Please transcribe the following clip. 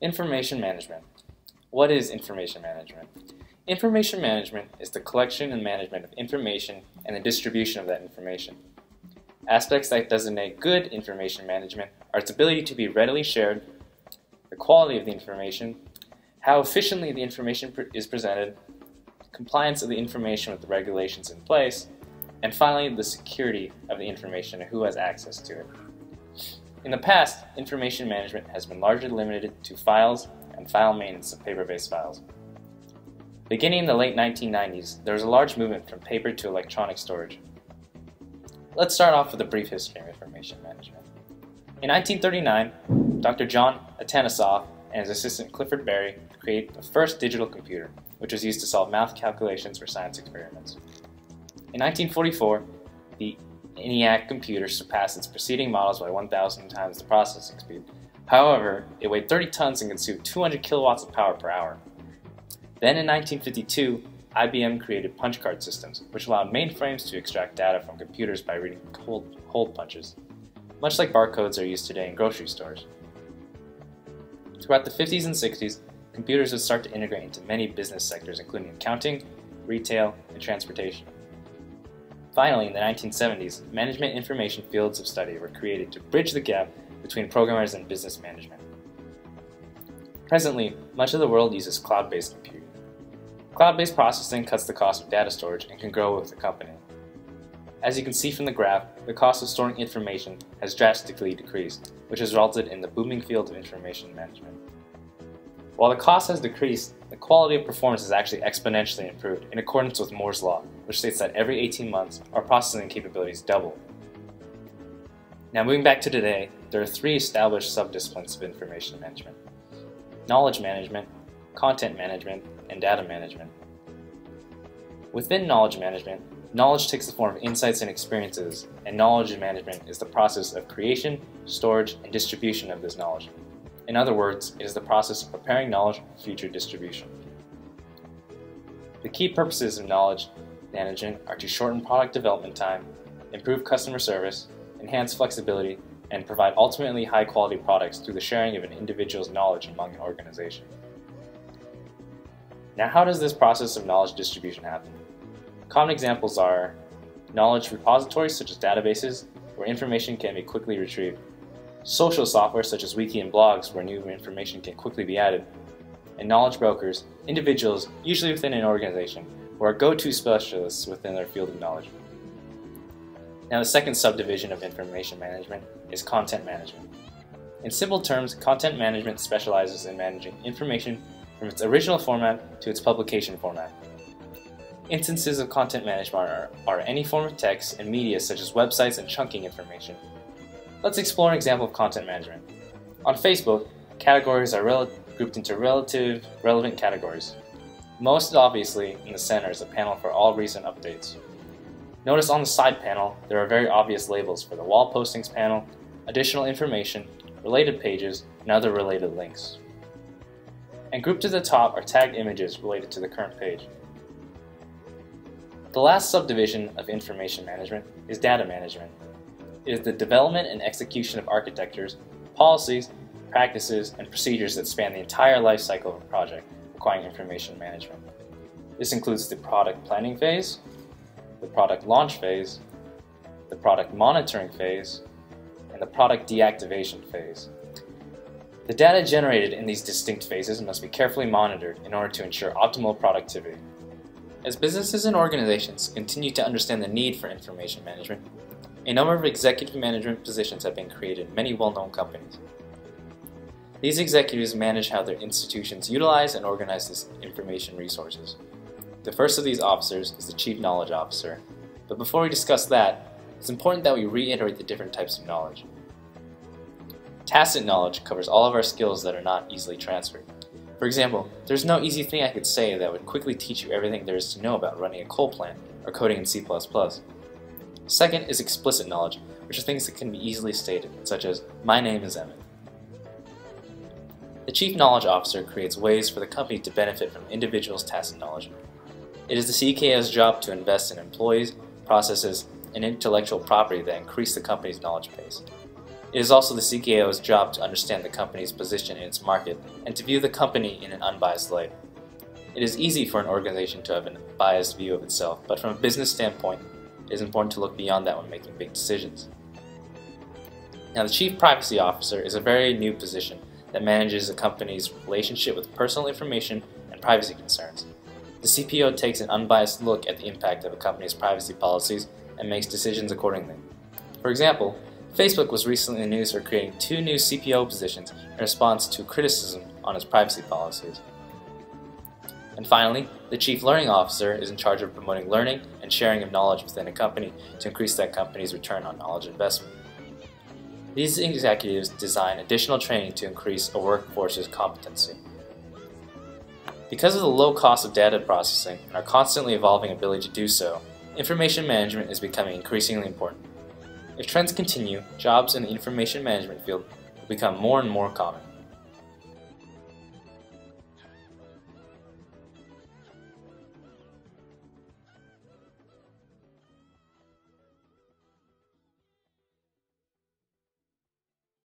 Information management. What is information management? Information management is the collection and management of information and the distribution of that information. Aspects that designate good information management are its ability to be readily shared, the quality of the information, how efficiently the information is presented, compliance of the information with the regulations in place, and finally the security of the information and who has access to it. In the past, information management has been largely limited to files and file maintenance of paper-based files. Beginning in the late 1990s, there was a large movement from paper to electronic storage. Let's start off with a brief history of information management. In 1939, Dr. John Atanasoff and his assistant Clifford Berry created the first digital computer, which was used to solve math calculations for science experiments. In 1944, the ENIAC computer surpassed its preceding models by 1,000 times the processing speed. However, it weighed 30 tons and consumed 200 kilowatts of power per hour. Then in 1952, IBM created punch card systems, which allowed mainframes to extract data from computers by reading hole punches, much like barcodes are used today in grocery stores. Throughout the 50s and 60s, computers would start to integrate into many business sectors, including accounting, retail, and transportation. Finally, in the 1970s, management information fields of study were created to bridge the gap between programmers and business management. Presently, much of the world uses cloud-based computing. Cloud-based processing cuts the cost of data storage and can grow with the company. As you can see from the graph, the cost of storing information has drastically decreased, which has resulted in the booming field of information management. While the cost has decreased, the quality of performance has actually exponentially improved in accordance with Moore's Law, which states that every 18 months, our processing capabilities double. Now moving back to today, there are three established subdisciplines of information management: knowledge management, content management, and data management. Within knowledge management, knowledge takes the form of insights and experiences, and knowledge management is the process of creation, storage, and distribution of this knowledge. In other words, it is the process of preparing knowledge for future distribution. The key purposes of knowledge management are to shorten product development time, improve customer service, enhance flexibility, and provide ultimately high-quality products through the sharing of an individual's knowledge among an organization. Now, how does this process of knowledge distribution happen? Common examples are knowledge repositories such as databases, where information can be quickly retrieved; social software such as wiki and blogs, where new information can quickly be added; and knowledge brokers, individuals, usually within an organization, who are go-to specialists within their field of knowledge. Now, the second subdivision of information management is content management. In simple terms, content management specializes in managing information from its original format to its publication format. Instances of content management are any form of text and media such as websites and chunking information. Let's explore an example of content management. On Facebook, categories are grouped into relevant categories. Most obviously, in the center is a panel for all recent updates. Notice on the side panel, there are very obvious labels for the wall postings panel, additional information, related pages, and other related links. And grouped to the top are tagged images related to the current page. The last subdivision of information management is data management. It is the development and execution of architectures, policies, practices, and procedures that span the entire life cycle of a project requiring information management. This includes the product planning phase, the product launch phase, the product monitoring phase, and the product deactivation phase. The data generated in these distinct phases must be carefully monitored in order to ensure optimal productivity. As businesses and organizations continue to understand the need for information management, a number of executive management positions have been created in many well-known companies. These executives manage how their institutions utilize and organize these information resources. The first of these officers is the Chief Knowledge Officer, but before we discuss that, it's important that we reiterate the different types of knowledge. Tacit knowledge covers all of our skills that are not easily transferred. For example, there's no easy thing I could say that would quickly teach you everything there is to know about running a coal plant or coding in C++. Second is explicit knowledge, which are things that can be easily stated, such as, "My name is Emmett." The Chief Knowledge Officer creates ways for the company to benefit from individuals' tacit knowledge. It is the CKO's job to invest in employees, processes, and intellectual property that increase the company's knowledge base. It is also the CKO's job to understand the company's position in its market and to view the company in an unbiased light. It is easy for an organization to have a biased view of itself, but from a business standpoint, it is important to look beyond that when making big decisions. Now, the Chief Privacy Officer is a very new position that manages a company's relationship with personal information and privacy concerns. The CPO takes an unbiased look at the impact of a company's privacy policies and makes decisions accordingly. For example, Facebook was recently in the news for creating 2 new CPO positions in response to criticism on its privacy policies. And finally, the Chief Learning Officer is in charge of promoting learning and sharing of knowledge within a company to increase that company's return on knowledge investment. These executives design additional training to increase a workforce's competency. Because of the low cost of data processing and our constantly evolving ability to do so, information management is becoming increasingly important. If trends continue, jobs in the information management field will become more and more common.